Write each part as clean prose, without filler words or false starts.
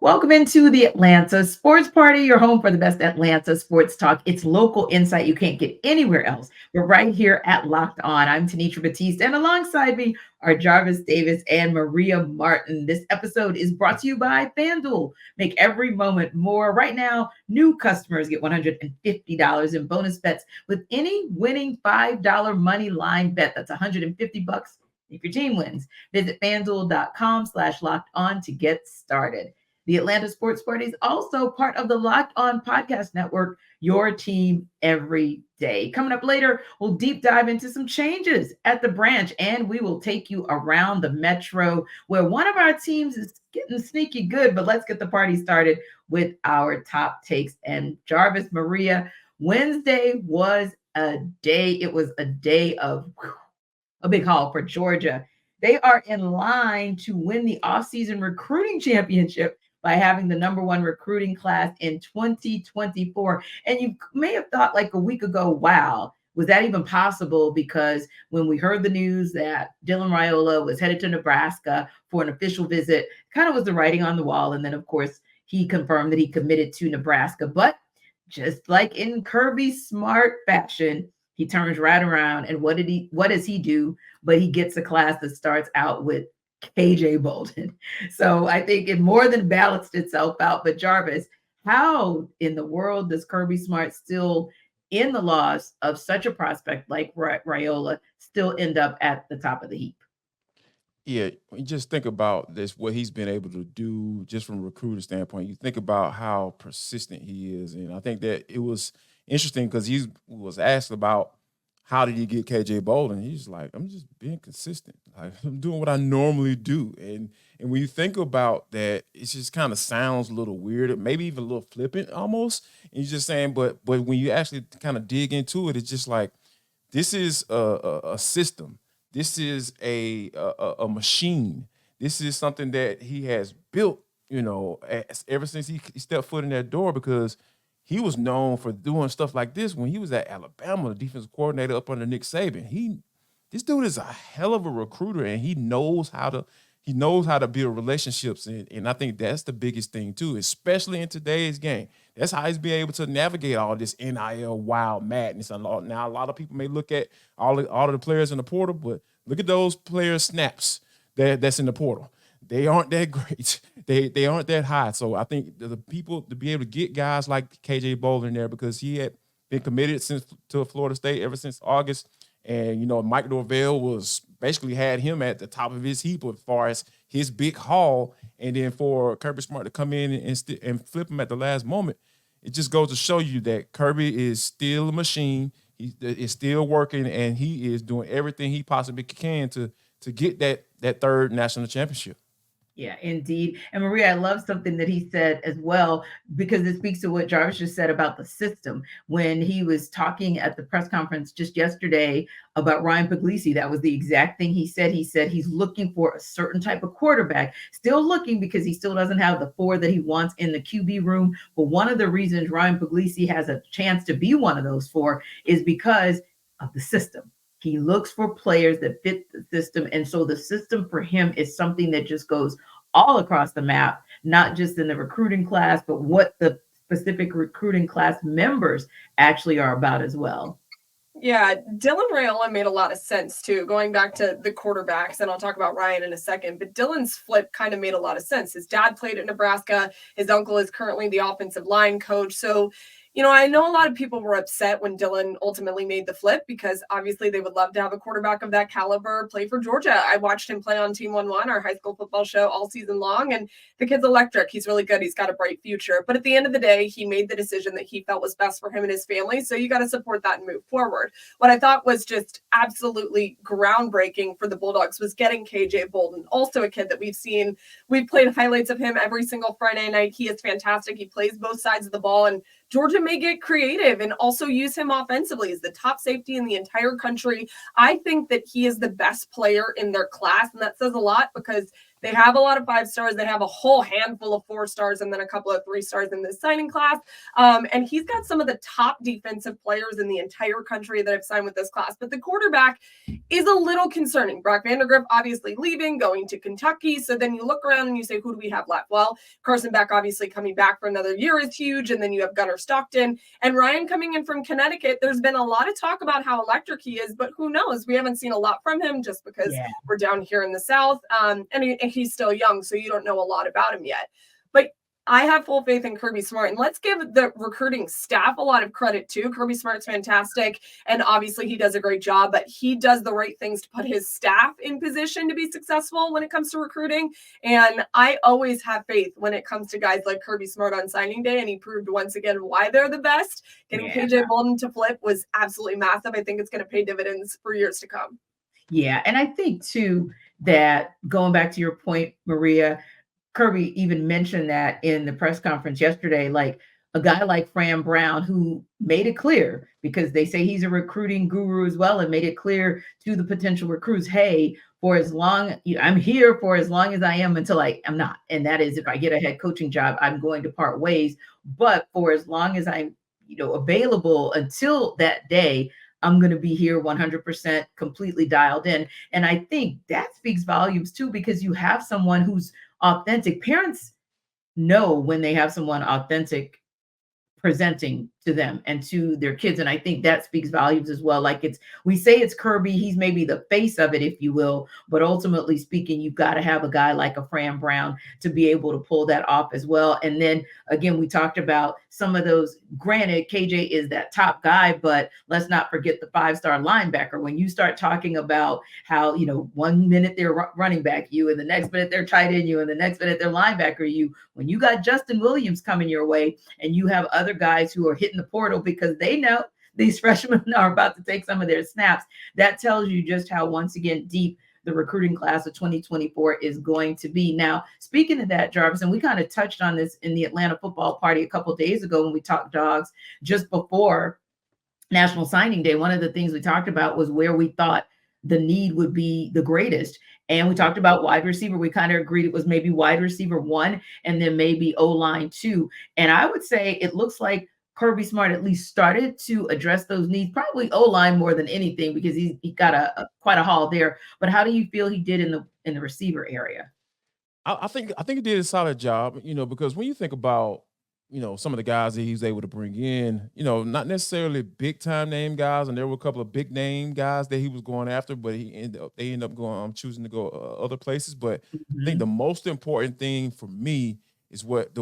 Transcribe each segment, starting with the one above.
Welcome into the Atlanta Sports Party, your home for the best Atlanta sports talk. It's local insight you can't get anywhere else. We're right here at Locked On. I'm Tenitra Batiste, and alongside me are Jarvis Davis and Maria Martin. This episode is brought to you by FanDuel. Make every moment more. Right now, new customers get $150 in bonus bets with any winning $5 money line bet. That's $150 if your team wins. Visit fanduel.com/locked on to get started. The Atlanta Sports Party is also part of the Locked On Podcast Network, your team every day. Coming up later, we'll deep dive into some changes at the branch, and we will take you around the metro where one of our teams is getting sneaky good. But let's get the party started with our top takes. And Jarvis, Maria, Wednesday was a day. It was a day of a big haul for Georgia. They are in line to win the offseason recruiting championship by having the number one recruiting class in 2024. And you may have thought like a week ago, wow, was that even possible? Because when we heard the news that Dylan Raiola was headed to Nebraska for an official visit, kind of was the writing on the wall. And then, of course, he confirmed that he committed to Nebraska. But just like in Kirby Smart fashion, he turns right around. And what does he do? But he gets a class that starts out with KJ Bolden. So I think it more than balanced itself out. But Jarvis, how in the world does Kirby Smart still, in the loss of such a prospect like Raiola, still end up at the top of the heap? Yeah, when you just think about this, what he's been able to do just from a recruiter standpoint. You think about how persistent he is, and I think that it was interesting because he was asked about how did he get KJ Bolden. He's like, I'm just being consistent. Like I'm doing what I normally do, and when you think about that, it just kind of sounds a little weird, maybe even a little flippant almost. And you're just saying, but when you actually kind of dig into it, it's just like this is a system. This is a machine. This is something that he has built, ever since he stepped foot in that door because he was known for doing stuff like this when he was at Alabama, the defensive coordinator up under Nick Saban. This dude is a hell of a recruiter, and he knows how to build relationships, and I think that's the biggest thing too, especially in today's game. That's how he's been able to navigate all this NIL wild madness. Now, a lot of people may look at all of the players in the portal, but look at those players' snaps that's in the portal. They aren't that great. They aren't that high. So I think the people to be able to get guys like KJ Bolden there because he had been committed to Florida State ever since August. And, Mike Norvell was basically had him at the top of his heap as far as his big haul. And then for Kirby Smart to come in and flip him at the last moment, it just goes to show you that Kirby is still a machine. He is still working, and he is doing everything he possibly can to get that third national championship. Yeah, indeed. And Maria, I love something that he said as well, because it speaks to what Jarvis just said about the system. When he was talking at the press conference just yesterday about Ryan Puglisi, that was the exact thing he said. He said he's looking for a certain type of quarterback, still looking because he still doesn't have the four that he wants in the QB room. But one of the reasons Ryan Puglisi has a chance to be one of those four is because of the system. He looks for players that fit the system. And so the system for him is something that just goes all across the map, not just in the recruiting class, but what the specific recruiting class members actually are about as well. Yeah, Dylan Raiola made a lot of sense too, going back to the quarterbacks, and I'll talk about Ryan in a second, but Dylan's flip kind of made a lot of sense. His dad played at Nebraska. His uncle is currently the offensive line coach. So, I know a lot of people were upset when Dylan ultimately made the flip because obviously they would love to have a quarterback of that caliber play for Georgia. I watched him play on Team 1-1, our high school football show, all season long, and the kid's electric. He's really good. He's got a bright future. But at the end of the day, he made the decision that he felt was best for him and his family. So you got to support that and move forward. What I thought was just absolutely groundbreaking for the Bulldogs was getting KJ Bolden, also a kid that we've played highlights of him every single Friday night. He is fantastic. He plays both sides of the ball, and Georgia may get creative and also use him offensively as the top safety in the entire country. I think that he is the best player in their class, and that says a lot because They have a lot of 5-stars. They have a whole handful of 4-stars and then a couple of 3-stars in this signing class. And he's got some of the top defensive players in the entire country that have signed with this class. But the quarterback is a little concerning. Brock Vandergriff obviously leaving, going to Kentucky. So then you look around and you say, who do we have left? Well, Carson Beck obviously coming back for another year is huge. And then you have Gunnar Stockton and Ryan coming in from Connecticut. There's been a lot of talk about how electric he is, but who knows? We haven't seen a lot from him just because we're down here in the South. And he's still young, so you don't know a lot about him yet. But I have full faith in Kirby Smart, and let's give the recruiting staff a lot of credit too. Kirby Smart's fantastic, and obviously he does a great job, but he does the right things to put his staff in position to be successful when it comes to recruiting. And I always have faith when it comes to guys like Kirby Smart on signing day, and he proved once again why they're the best. Getting KJ Bolden to flip was absolutely massive. I think it's going to pay dividends for years to come. Yeah, and I think too that going back to your point, Maria, Kirby even mentioned that in the press conference yesterday, like a guy like Fran Brown, who made it clear, because they say he's a recruiting guru as well, and made it clear to the potential recruits, hey, for as long I'm here for as long as I am until I'm not. And that is, if I get a head coaching job, I'm going to part ways. But for as long as I'm, available until that day, I'm going to be here 100% completely dialed in. And I think that speaks volumes too, because you have someone who's authentic. Parents know when they have someone authentic presenting to them and to their kids. And I think that speaks volumes as well. Like we say it's Kirby, he's maybe the face of it, if you will, but ultimately speaking, you've got to have a guy like a Fran Brown to be able to pull that off as well. And then again, we talked about some of those. Granted, KJ is that top guy, but let's not forget the 5-star linebacker. When you start talking about how, 1 minute they're running back you, and the next minute they're tight end you, and the next minute they're linebacker you, when you got Justin Williams coming your way, and you have other guys who are hitting the portal because they know these freshmen are about to take some of their snaps, that tells you just how, once again, deep the recruiting class of 2024 is going to be. Now, speaking of that, Jarvis, and we kind of touched on this in the Atlanta football party a couple of days ago when we talked dogs just before National Signing Day. One of the things we talked about was where we thought the need would be the greatest. And we talked about wide receiver. We kind of agreed it was maybe wide receiver 1 and then maybe O-line 2. And I would say it looks like Kirby Smart at least started to address those needs, probably O-line more than anything, because he got quite a haul there. But how do you feel he did in the receiver area? I think he did a solid job, because when you think about, some of the guys that he was able to bring in, not necessarily big time name guys, and there were a couple of big name guys that he was going after, but they ended up going choosing to go other places. But I think the most important thing for me is what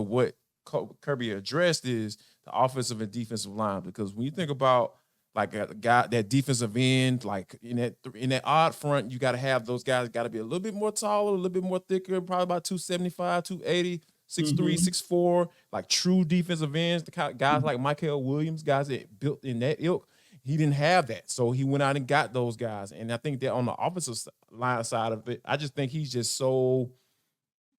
Kirby addressed is the offensive and defensive line, because when you think about like a guy, that defensive end, like in that odd front, you got to have those guys got to be a little bit more taller, a little bit more thicker, probably about 275, 280, 6'3", 6'4", like true defensive ends. The kind of guys like Michael Williams, guys that built in that ilk. He didn't have that, so he went out and got those guys. And I think that on the offensive line side of it, I just think he's just so.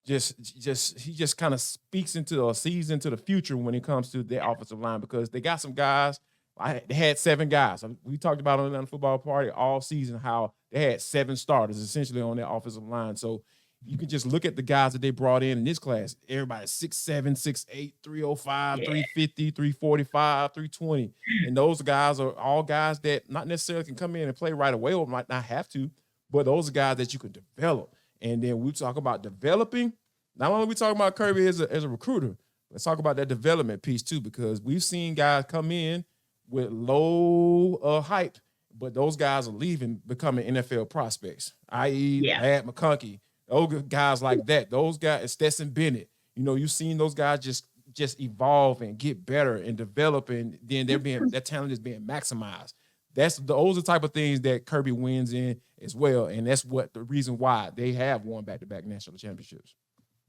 He just kind of speaks into or sees into the future when it comes to their offensive line, because they got some guys. They had 7 guys. We talked about on the football party all season how they had 7 starters essentially on their offensive line. So you can just look at the guys that they brought in this class. Everybody's 6'7", 6'8", 305, 350, 345, 320. And those guys are all guys that not necessarily can come in and play right away or might not have to, but those are guys that you can develop. And then we talk about developing. Not only are we talking about Kirby as a recruiter, let's talk about that development piece too, because we've seen guys come in with low hype, but those guys are leaving, becoming NFL prospects, i.e. Matt McConkey, those guys like that. Those guys, Stetson Bennett, you've seen those guys just evolve and get better and develop, and then that talent is being maximized. Those are the type of things that Kirby wins in as well, and that's the reason why they have won back-to-back national championships.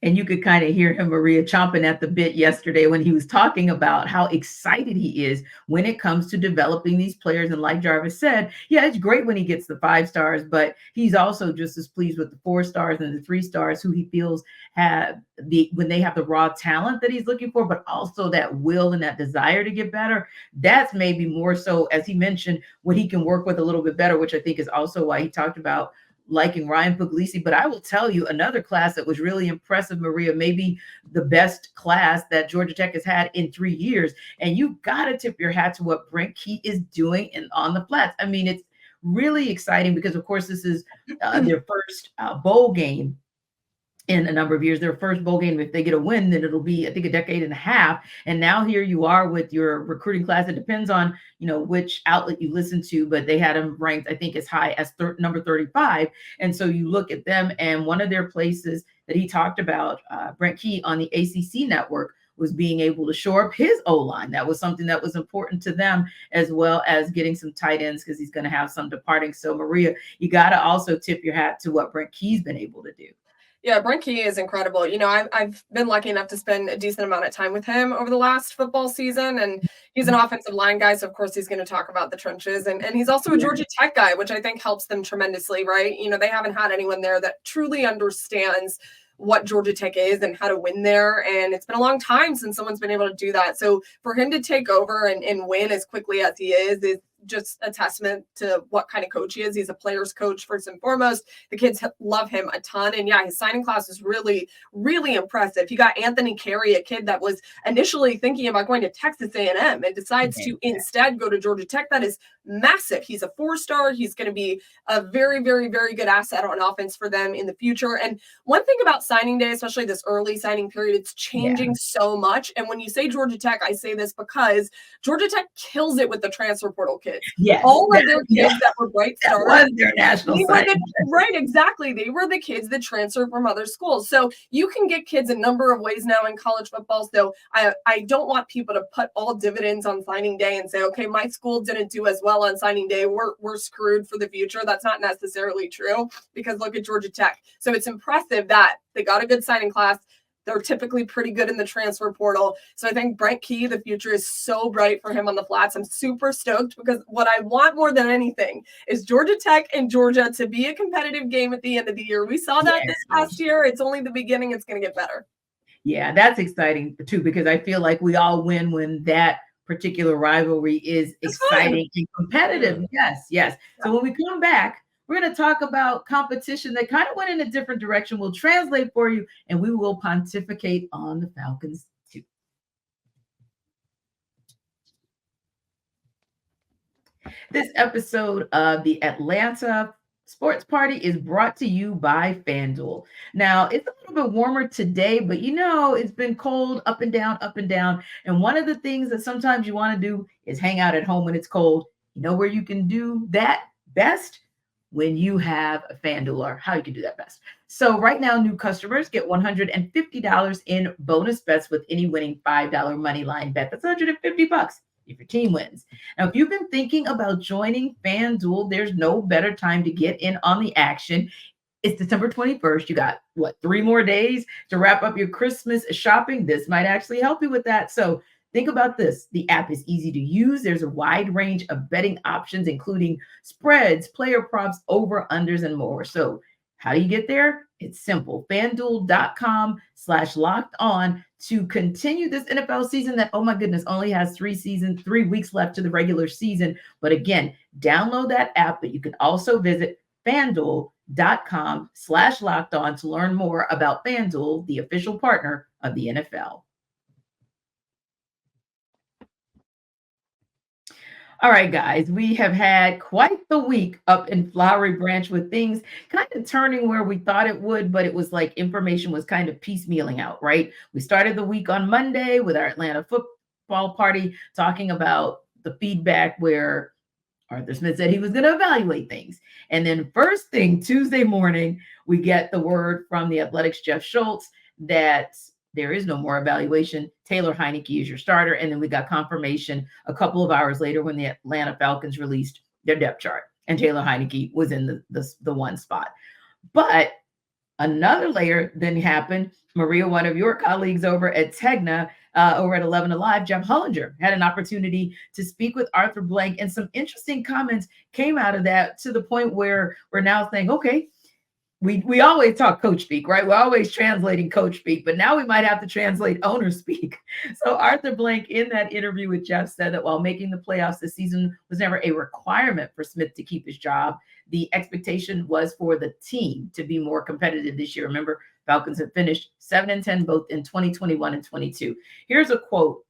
And you could kind of hear him, Maria, chomping at the bit yesterday when he was talking about how excited he is when it comes to developing these players. And like Jarvis said, it's great when he gets the 5 stars, but he's also just as pleased with the 4 stars and the 3 stars who he feels when they have the raw talent that he's looking for, but also that will and that desire to get better. That's maybe more so, as he mentioned, what he can work with a little bit better, which I think is also why he talked about liking Ryan Puglisi, but I will tell you another class that was really impressive, Maria, maybe the best class that Georgia Tech has had in 3 years. And you got to tip your hat to what Brent Key is doing on the flats. I mean, it's really exciting because, of course, this is their first bowl game in a number of years. Their first bowl game, if they get a win, then it'll be, I think, a decade and a half. And now here you are with your recruiting class. It depends on, which outlet you listen to, but they had them ranked, I think, as high as number 35. And so you look at them, and one of their places that he talked about, Brent Key on the ACC network, was being able to shore up his O-line. That was something that was important to them, as well as getting some tight ends because he's going to have some departing. So, Maria, you got to also tip your hat to what Brent Key's been able to do. Yeah, Brent Key is incredible. I've been lucky enough to spend a decent amount of time with him over the last football season, and he's an offensive line guy, so of course he's going to talk about the trenches, and he's also a Georgia Tech guy, which I think helps them tremendously, right? They haven't had anyone there that truly understands what Georgia Tech is and how to win there, and it's been a long time since someone's been able to do that. So for him to take over and win as quickly as he is just a testament to what kind of coach he is. He's a player's coach first and foremost. The kids love him a ton. And yeah, his signing class is really, really impressive. You got Anthony Carey, a kid that was initially thinking about going to Texas A&M and decides to instead go to Georgia Tech. That is massive. He's a 4-star. He's going to be a very, very, very good asset on offense for them in the future. And one thing about signing day, especially this early signing period, it's changing so much. And when you say Georgia Tech, I say this because Georgia Tech kills it with the transfer portal kids. Yes, all of their kids that were bright stars. That was their national signing. Right, exactly. They were the kids that transferred from other schools. So you can get kids a number of ways now in college football. So I don't want people to put all dividends on signing day and say, okay, my school didn't do as well on signing day. We're screwed for the future. That's not necessarily true, because look at Georgia Tech. So it's impressive that they got a good signing class. They're typically pretty good in the transfer portal. So I think Brent Key, the future is so bright for him on the flats. I'm super stoked because what I want more than anything is Georgia Tech and Georgia to be a competitive game at the end of the year. We saw that this past year. It's only the beginning. It's going to get better. Yeah, that's exciting too, because I feel like we all win when that particular rivalry is exciting and competitive. Yes. So when we come back, we're going to talk about competition that kind of went in a different direction. We'll translate for you, and we will pontificate on the Falcons too. This episode of the Atlanta Sports Party is brought to you by FanDuel. Now, it's a little bit warmer today, but it's been cold up and down. And one of the things that sometimes you want to do is hang out at home when it's cold. You know where you can do that best? When you have a FanDuel, or how you can do that best. So right now, new customers get $150 in bonus bets with any winning $5 money line bet. That's $150 if your team wins. Now, if you've been thinking about joining FanDuel, there's no better time to get in on the action. It's December 21st. You got 3 more days to wrap up your Christmas shopping. This might actually help you with that. So think about this. The app is easy to use. There's a wide range of betting options, including spreads, player props, over-unders, and more. So how do you get there? It's simple. FanDuel.com/locked on to continue this NFL season that, oh my goodness, only has 3 weeks left to the regular season. But again, download that app, but you can also visit FanDuel.com/locked on to learn more about FanDuel, the official partner of the NFL. All right, guys, we have had quite the week up in Flowery Branch with things kind of turning where we thought it would, but it was like information was kind of piecemealing out, right? We started the week on Monday with our Atlanta football party talking about the feedback where Arthur Smith said he was going to evaluate things. And then first thing, Tuesday morning, we get the word from the Athletics' Jeff Schultz that there is no more evaluation. Taylor Heinicke is your starter. And then we got confirmation a couple of hours later when the Atlanta Falcons released their depth chart, and Taylor Heinicke was in the one spot. But another layer then happened. Maria, one of your colleagues over at Tegna, over at 11 Alive, Jeff Hullinger, had an opportunity to speak with Arthur Blank, and some interesting comments came out of that, to the point where we're now saying, okay, we always talk coach speak, right? We're always translating coach speak, but now we might have to translate owner speak. So Arthur Blank in that interview with Jeff said that while making the playoffs this season was never a requirement for Smith to keep his job, the expectation was for the team to be more competitive this year. Remember, Falcons have finished 7-10 both in 2021 and 22. Here's a quote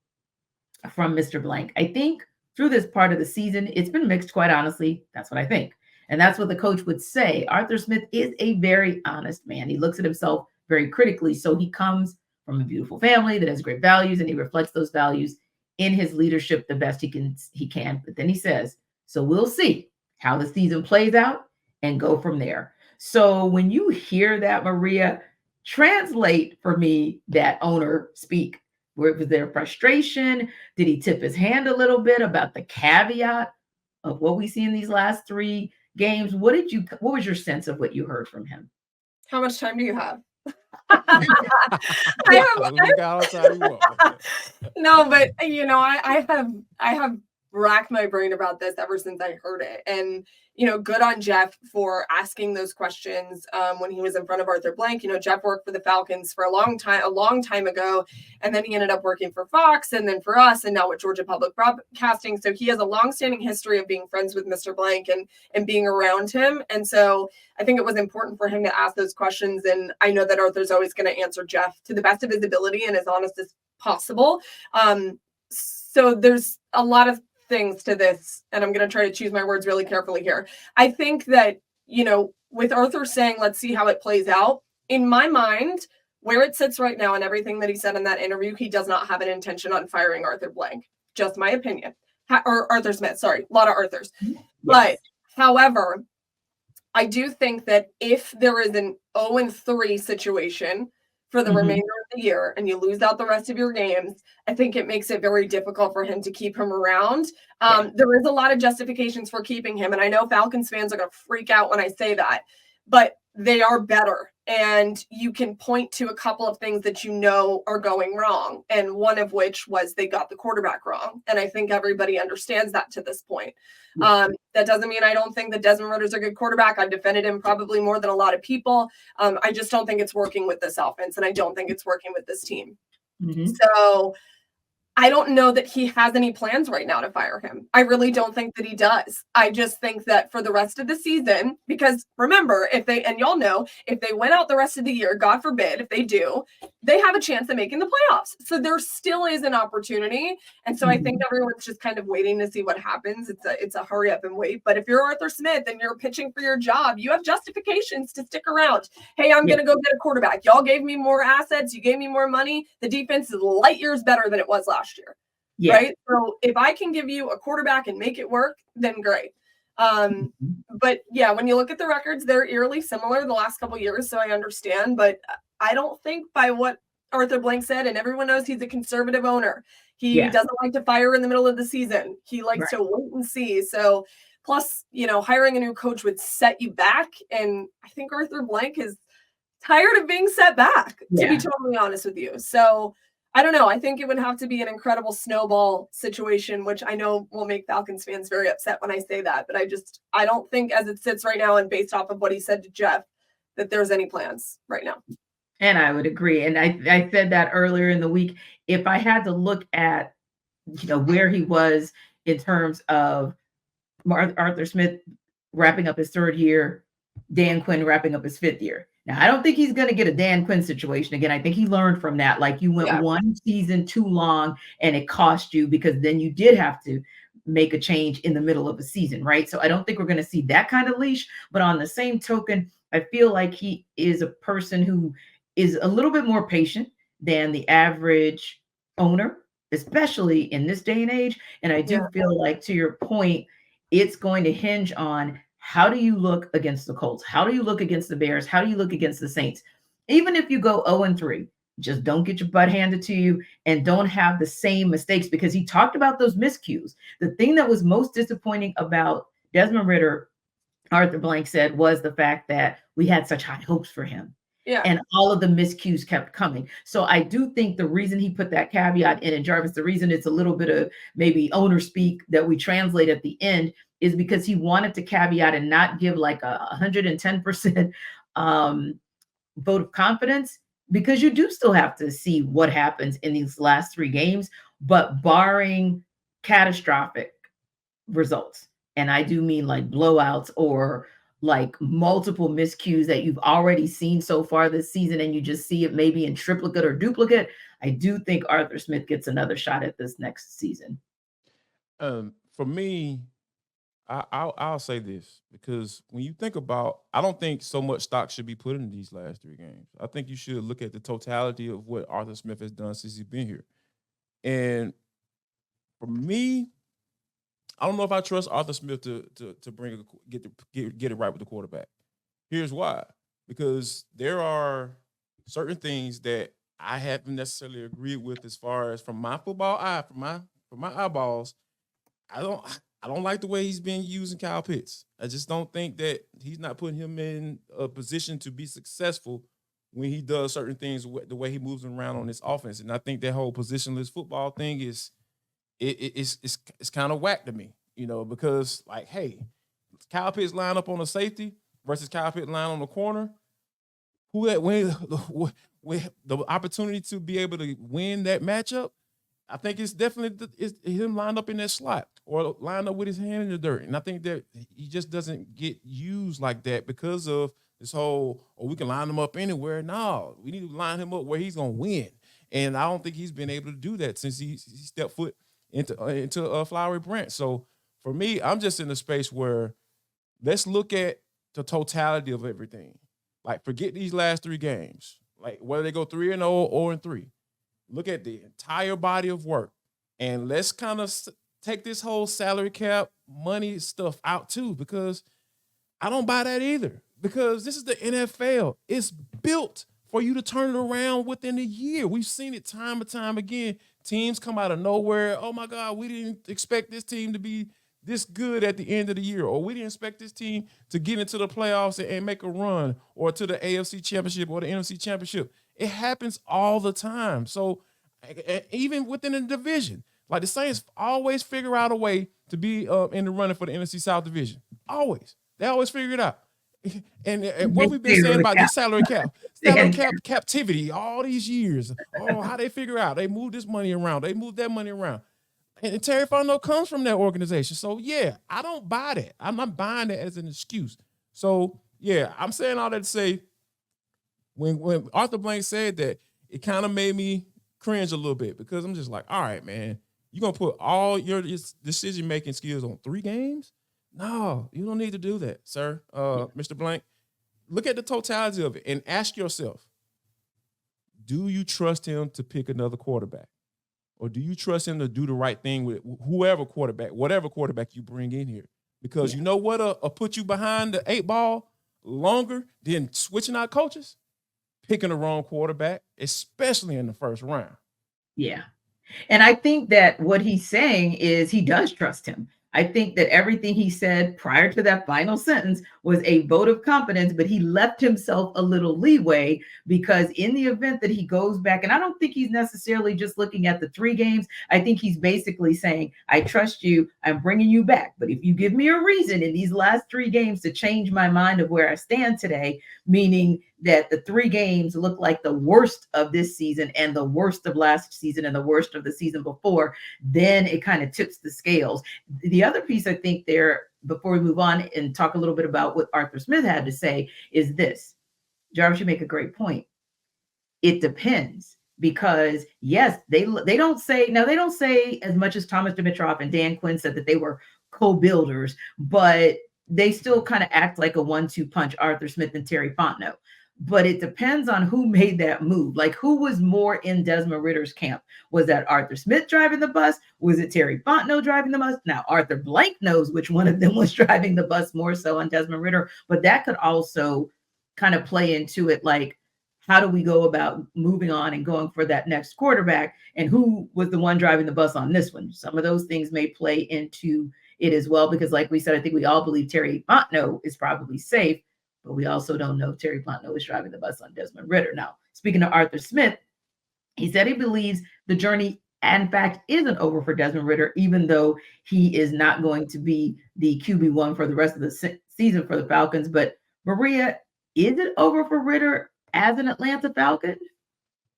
from Mr. Blank. I think through this part of the season, it's been mixed, quite honestly. That's what I think. And that's what the coach would say. Arthur Smith is a very honest man. He looks at himself very critically. So he comes from a beautiful family that has great values, and he reflects those values in his leadership the best he can. But then he says, so we'll see how the season plays out and go from there. So when you hear that, Maria, translate for me that owner speak. Where was there frustration? Did he tip his hand a little bit about the caveat of what we see in these last 3 games? What was your sense of what you heard from him? How much time do you have? No, but I have racked my brain about this ever since I heard it. And, good on Jeff for asking those questions when he was in front of Arthur Blank. Jeff worked for the Falcons for a long time ago. And then he ended up working for Fox and then for us and now with Georgia Public Broadcasting. So he has a longstanding history of being friends with Mr. Blank and being around him. And so I think it was important for him to ask those questions. And I know that Arthur's always going to answer Jeff to the best of his ability and as honest as possible. So there's a lot of things to this, and I'm going to try to choose my words really carefully here. I think that, with Arthur saying, let's see how it plays out, in my mind, where it sits right now and everything that he said in that interview, he does not have an intention on firing Arthur Blank. Just my opinion. Or Arthur Smith, sorry, a lot of Arthurs. Yes. But, however, I do think that if there is an 0-3 situation for the remainder of the year and you lose out the rest of your games, I think it makes it very difficult for him to keep him around. There is a lot of justifications for keeping him. And I know Falcons fans are going to freak out when I say that, but they are better. And you can point to a couple of things that are going wrong. And one of which was they got the quarterback wrong. And I think everybody understands that to this point. That doesn't mean I don't think that Desmond Ridder's a good quarterback. I've defended him probably more than a lot of people. I just don't think it's working with this offense. And I don't think it's working with this team. So I don't know that he has any plans right now to fire him. I really don't think that he does. I just think that for the rest of the season, because remember, if they went out the rest of the year, God forbid, if they do, they have a chance of making the playoffs. So there still is an opportunity. And so I think everyone's just kind of waiting to see what happens. It's a hurry up and wait. But if you're Arthur Smith and you're pitching for your job, you have justifications to stick around. Hey, I'm going to go get a quarterback. Y'all gave me more assets. You gave me more money. The defense is light years better than it was last year. Right. So if I can give you a quarterback and make it work, then great. But yeah, when you look at the records, they're eerily similar the last couple of years. So I understand, but I don't think by what Arthur Blank said, and everyone knows he's a conservative owner. He doesn't like to fire in the middle of the season. He likes to wait and see. So plus, hiring a new coach would set you back. And I think Arthur Blank is tired of being set back, to be totally honest with you. So I don't know. I think it would have to be an incredible snowball situation, which I know will make Falcons fans very upset when I say that. But I don't think as it sits right now and based off of what he said to Jeff, that there's any plans right now. And I would agree. And I said that earlier in the week. If I had to look at, where he was in terms of Arthur Smith wrapping up his 3rd year, Dan Quinn wrapping up his 5th year. Now, I don't think he's going to get a Dan Quinn situation again. I think he learned from that. Like you went one season too long and it cost you because then you did have to make a change in the middle of a season, right? So I don't think we're going to see that kind of leash. But on the same token, I feel like he is a person who is a little bit more patient than the average owner, especially in this day and age. And I do feel like, to your point, it's going to hinge on how do you look against the Colts? How do you look against the Bears? How do you look against the Saints? Even if you go 0-3, just don't get your butt handed to you and don't have the same mistakes, because he talked about those miscues. The thing that was most disappointing about Desmond Ridder, Arthur Blank said, was the fact that we had such high hopes for him. And all of the miscues kept coming. So I do think the reason he put that caveat in, and Jarvis, the reason it's a little bit of maybe owner speak that we translate at the end is because he wanted to caveat and not give like 110% um, vote of confidence, because you do still have to see what happens in these last 3 games, but barring catastrophic results, and I do mean like blowouts or like multiple miscues that you've already seen so far this season, and you just see it maybe in triplicate or duplicate, I do think Arthur Smith gets another shot at this next season. For me, I'll say this, because when you think about, I don't think so much stock should be put in these last 3 games. I think you should look at the totality of what Arthur Smith has done since he's been here. And for me, I don't know if I trust Arthur Smith to get it right with the quarterback. Here's why: because there are certain things that I haven't necessarily agreed with, as far as from my football eye, from my eyeballs. I don't like the way he's been using Kyle Pitts. I just don't think that he's not putting him in a position to be successful when he does certain things, the way he moves around on this offense. And I think that whole positionless football thing is it's kind of whack to me, because like, hey, Kyle Pitts line up on a safety versus Kyle Pitts line on the corner. Who had with the opportunity to be able to win that matchup? I think it's definitely it's him lined up in that slot or lined up with his hand in the dirt. And I think that he just doesn't get used like that because of this whole, we can line him up anywhere. No, we need to line him up where he's going to win. And I don't think he's been able to do that since he stepped foot into Flowery Branch. So for me, I'm just in the space where let's look at the totality of everything. Like, forget these last 3 games. Like, whether they go 3-0 or 0-3. Look at the entire body of work, and let's kind of take this whole salary cap money stuff out too, because I don't buy that either, because this is the NFL. It's built for you to turn it around within a year. We've seen it time and time again. Teams come out of nowhere. Oh my God, we didn't expect this team to be this good at the end of the year, or we didn't expect this team to get into the playoffs and make a run, or to the AFC Championship or the NFC Championship. It happens all the time. So even within the division, like the Saints always figure out a way to be in the running for the NFC South division. Always. They always figure it out. And what we've been saying about this salary captivity all these years. Oh, how they figure out. They move this money around. They move that money around. And Terry Fontenot comes from that organization. So, yeah, I don't buy that. I'm not buying that as an excuse. So, yeah, I'm saying all that to say, when Arthur Blank said that, it kind of made me cringe a little bit, because I'm just like, all right, man, you're going to put all your decision-making skills on 3 games? No, you don't need to do that, sir. Mr. Blank, look at the totality of it and ask yourself, do you trust him to pick another quarterback? Or do you trust him to do the right thing with whatever quarterback you bring in here? Because you know what'll put you behind the 8 ball longer than switching out coaches? Picking the wrong quarterback, especially in the first round. Yeah. And I think that what he's saying is he does trust him. I think that everything he said prior to that final sentence was a vote of confidence, but he left himself a little leeway, because in the event that he goes back, and I don't think he's necessarily just looking at the 3 games. I think he's basically saying, I trust you. I'm bringing you back. But if you give me a reason in these last 3 games to change my mind of where I stand today, meaning that the 3 games look like the worst of this season and the worst of last season and the worst of the season before, then it kind of tips the scales. The other piece I think there, before we move on and talk a little bit about what Arthur Smith had to say, is this. Jarvis, you make a great point. It depends, because yes, they don't say as much as Thomas Dimitroff and Dan Quinn said that they were co-builders, but they still kind of act like a 1-2 punch, Arthur Smith and Terry Fontenot. But it depends on who made that move. Like, who was more in Desmond Ridder's camp? Was that Arthur Smith driving the bus? Was it Terry Fontenot driving the bus? Now, Arthur Blank knows which one of them was driving the bus more so on Desmond Ridder, but that could also kind of play into it. Like, how do we go about moving on and going for that next quarterback? And who was the one driving the bus on this one? Some of those things may play into it as well, because like we said, I think we all believe Terry Fontenot is probably safe, but we also don't know if Terry Fontenot is driving the bus on Desmond Ridder. Now, speaking of Arthur Smith, he said he believes the journey, in fact, isn't over for Desmond Ridder, even though he is not going to be the QB1 for the rest of the season for the Falcons. But Maria, Is it over for Ridder as an Atlanta Falcon?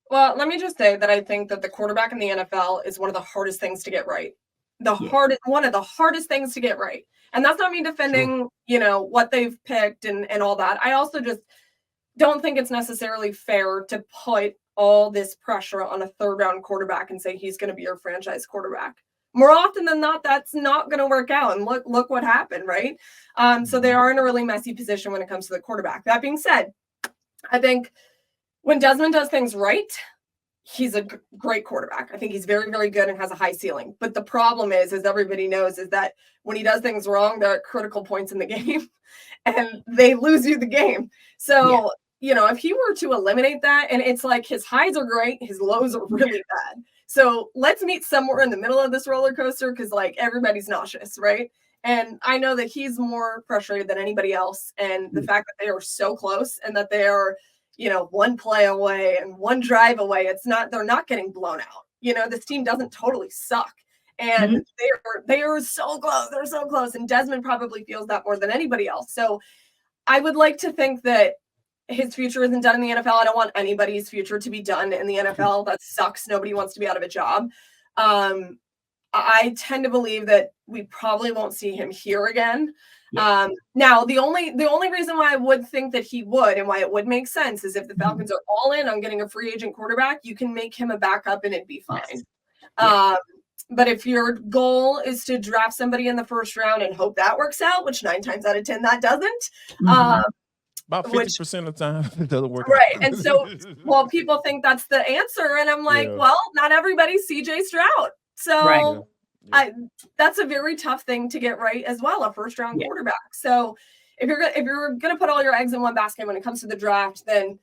Well, let me just say that I think that the quarterback in the NFL is one of the hardest things to get right. Yeah. One of the hardest things to get right. And that's not me defending, what they've picked and all that. I also just don't think it's necessarily fair to put all this pressure on a third round quarterback and say he's going to be your franchise quarterback. More often than not, that's not going to work out. And look what happened, right? So they are in a really messy position when it comes to the quarterback. That being said, I think when Desmond does things right, he's a great quarterback. I think he's very, very good and has a high ceiling. But the problem is, as everybody knows, is that when he does things wrong, there are critical points in the game and they lose you the game. So, if he were to eliminate that, and it's like his highs are great, his lows are really bad. So let's meet somewhere in the middle of this roller coaster because everybody's nauseous, right? And I know that he's more frustrated than anybody else. And the fact that they are so close and that they are one play away and one drive away. They're not getting blown out. This team doesn't totally suck. And they are so close. They're so close. And Desmond probably feels that more than anybody else. So I would like to think that his future isn't done in the NFL. I don't want anybody's future to be done in the NFL. That sucks. Nobody wants to be out of a job. I tend to believe that we probably won't see him here again. Now the only reason why I would think that he would and why it would make sense is if the Falcons are all in on getting a free agent quarterback, you can make him a backup and it'd be fine. But if your goal is to draft somebody in the first round and hope that works out, which 9 times out of 10 that doesn't, about 50% of the time it doesn't work right out. And so people think that's the answer, and I'm like, well, not everybody's CJ Stroud. So that's a very tough thing to get right as well, a first round quarterback. So if you're gonna put all your eggs in one basket when it comes to the draft, then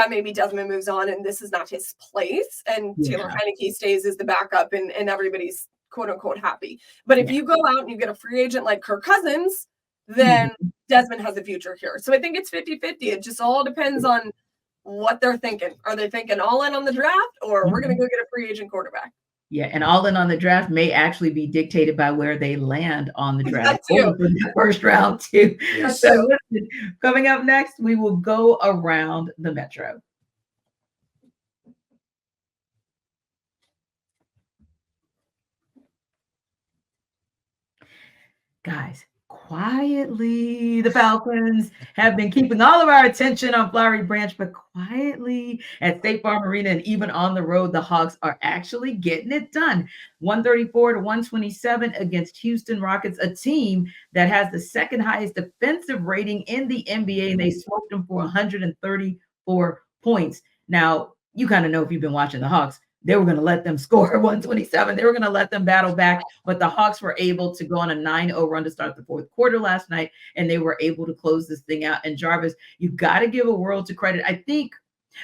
maybe Desmond moves on and this is not his place, and Taylor Heineke stays as the backup and everybody's quote unquote happy. But if you go out and you get a free agent like Kirk Cousins, then Desmond has a future here. So I think it's 50-50. It just all depends on what they're thinking. Are they thinking all in on the draft, or we're going to go get a free agent quarterback? Yeah, and all in on the draft may actually be dictated by where they land on the draft. The first round too. Yes. So listen, coming up next, we will go around the Metro. Guys, quietly, the Falcons have been keeping all of our attention on Flowery Branch, but quietly at State Farm Arena and even on the road, the Hawks are actually getting it done. 134-127 against Houston Rockets, a team that has the second highest defensive rating in the NBA, and they smoked them for 134 points. Now, you kind of know if you've been watching the Hawks, they were going to let them score 127. They were going to let them battle back, but the Hawks were able to go on a 9-0 run to start the fourth quarter last night, and they were able to close this thing out. And Jarvis, you got to give a world to credit. I think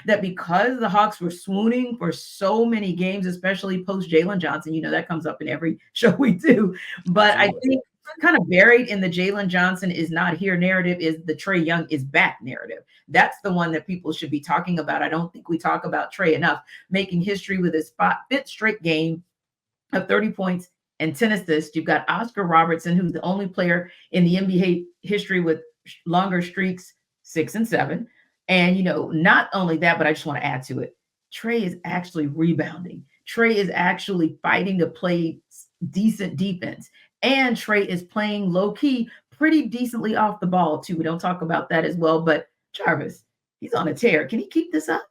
that because the Hawks were swooning for so many games, especially post Jaylen Johnson, that comes up in every show we do. But I think kind of buried in the Jaylen Johnson is not here narrative is the Trey Young is back narrative. That's the one that people should be talking about. I don't think we talk about Trey enough, making history with his fifth straight game of 30 points and 10 assists. You've got Oscar Robertson, who's the only player in the NBA history with longer streaks, 6 and 7. And, not only that, but I just want to add to it. Trey is actually rebounding. Trey is actually fighting to play decent defense. And Trey is playing low-key pretty decently off the ball, too. We don't talk about that as well. But Jarvis, he's on a tear. Can he keep this up?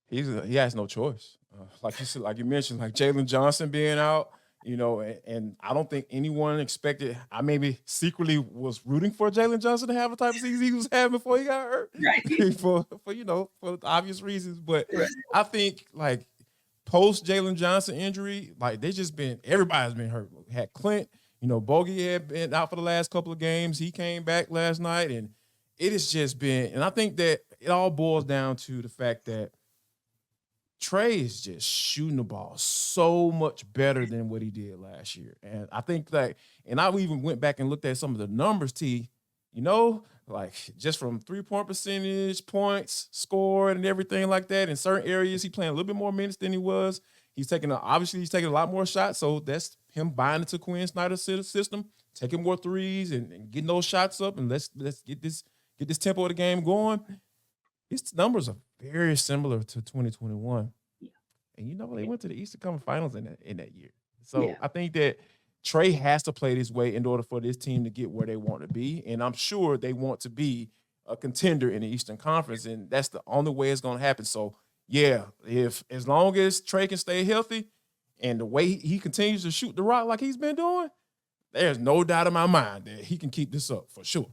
He has no choice. Like you said, like you mentioned, like Jaylen Johnson being out, and I don't think anyone expected. I maybe secretly was rooting for Jaylen Johnson to have a type of season he was having before he got hurt, right? for obvious reasons. But I think like post Jaylen Johnson injury, like everybody's been hurt. Had Clint, Bogey had been out for the last couple of games. He came back last night, and it has just been. And I think that it all boils down to the fact that Trey is just shooting the ball so much better than what he did last year. And I think and I even went back and looked at some of the numbers, like just from 3-point percentage, points scored and everything like that. In certain areas, he's playing a little bit more minutes than he was. He's taking a lot more shots. So that's him buying into Quinn Snyder's system, taking more threes and getting those shots up. And let's get get this tempo of the game going. His numbers are very similar to 2021. Yeah. And they went to the Eastern Conference Finals in that year. So Yeah. I think that Trey has to play this way in order for this team to get where they want to be. And I'm sure they want to be a contender in the Eastern Conference, and that's the only way it's going to happen. So, yeah, as long as Trey can stay healthy and the way he continues to shoot the rock like he's been doing, there's no doubt in my mind that he can keep this up for sure.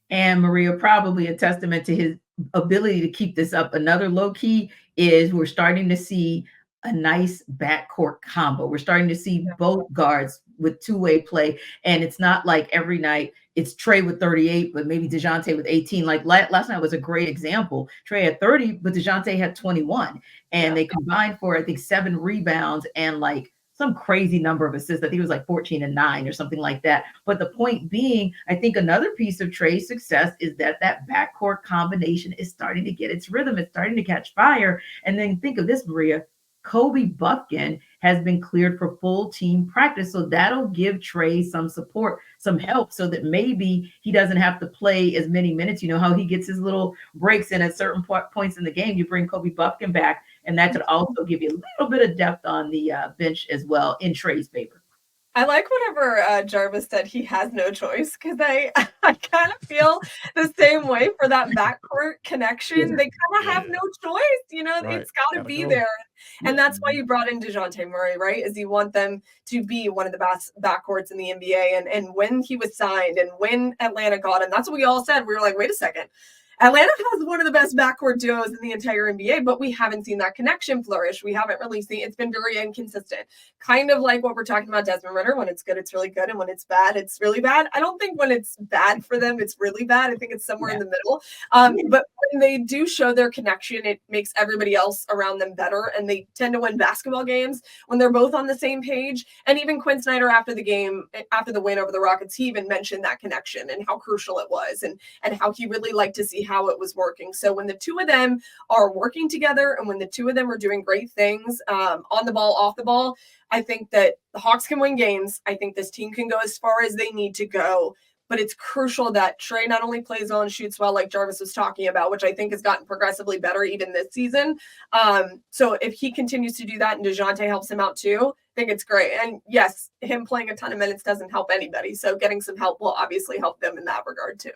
And Maria, probably a testament to his ability to keep this up. Another low key is we're starting to see a nice backcourt combo. We're starting to see both guards with two-way play. And it's not like every night it's Trey with 38, but maybe DeJounte with 18. Like last night was a great example. Trey had 30, but DeJounte had 21. And they combined for, I think, 7 rebounds and like some crazy number of assists. I think it was like 14 and 9 or something like that. But the point being, I think another piece of Trey's success is that backcourt combination is starting to get its rhythm. It's starting to catch fire. And then think of this, Maria. Kobe Buffkin has been cleared for full team practice. So that'll give Trey some support, some help, so that maybe he doesn't have to play as many minutes. You know how he gets his little breaks in at certain points in the game. You bring Kobe Buffkin back, and that could also give you a little bit of depth on the bench as well in Trey's favor. I like whenever Jarvis said he has no choice, because I kind of feel the same way for that backcourt connection. They kind of have no choice, Right. It's got to be there. And that's why you brought in DeJounte Murray, right? Is you want them to be one of the best backcourts in the NBA. And when he was signed and when Atlanta got him, that's what we all said. We were like, wait a second. Atlanta has one of the best backcourt duos in the entire NBA, but we haven't seen that connection flourish. We haven't really seen it's been very inconsistent. Kind of like what we're talking about Desmond Ridder. When it's good, it's really good. And when it's bad, it's really bad. I don't think when it's bad for them, it's really bad. I think it's somewhere in the middle. But when they do show their connection, it makes everybody else around them better. And they tend to win basketball games when they're both on the same page. And even Quinn Snyder after the game, after the win over the Rockets, he even mentioned that connection and how crucial it was and how he really liked to see how it was working. So when the two of them are working together and when the two of them are doing great things on the ball, off the ball, I think that the Hawks can win games. I think this team can go as far as they need to go. But it's crucial that Trey not only plays well and shoots well, like Jarvis was talking about, which I think has gotten progressively better even this season. So if he continues to do that and DeJounte helps him out too, I think it's great. And yes, him playing a ton of minutes doesn't help anybody. So getting some help will obviously help them in that regard too.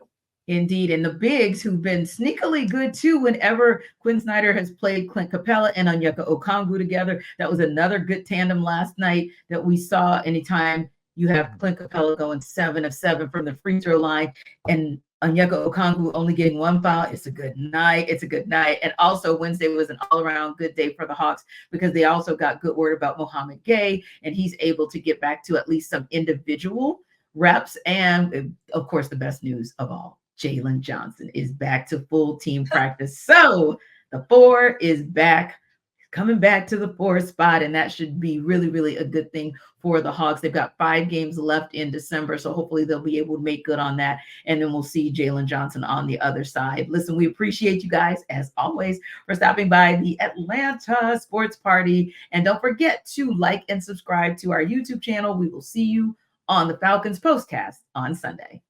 Indeed. And the bigs who've been sneakily good too, whenever Quinn Snyder has played Clint Capella and Onyeka Okongwu together. That was another good tandem last night that we saw. Anytime you have Clint Capella going 7 of 7 from the free throw line and Onyeka Okongwu only getting 1 foul, it's a good night. It's a good night. And also Wednesday was an all-around good day for the Hawks because they also got good word about Mohamed Gay, and he's able to get back to at least some individual reps. And of course, the best news of all, Jaylen Johnson is back to full team practice. So the 4 is back, coming back to the 4 spot, and that should be really, really a good thing for the Hawks. They've got 5 games left in December, so hopefully they'll be able to make good on that, and then we'll see Jaylen Johnson on the other side. Listen, we appreciate you guys, as always, for stopping by the Atlanta Sports Party, and don't forget to like and subscribe to our YouTube channel. We will see you on the Falcons postcast on Sunday.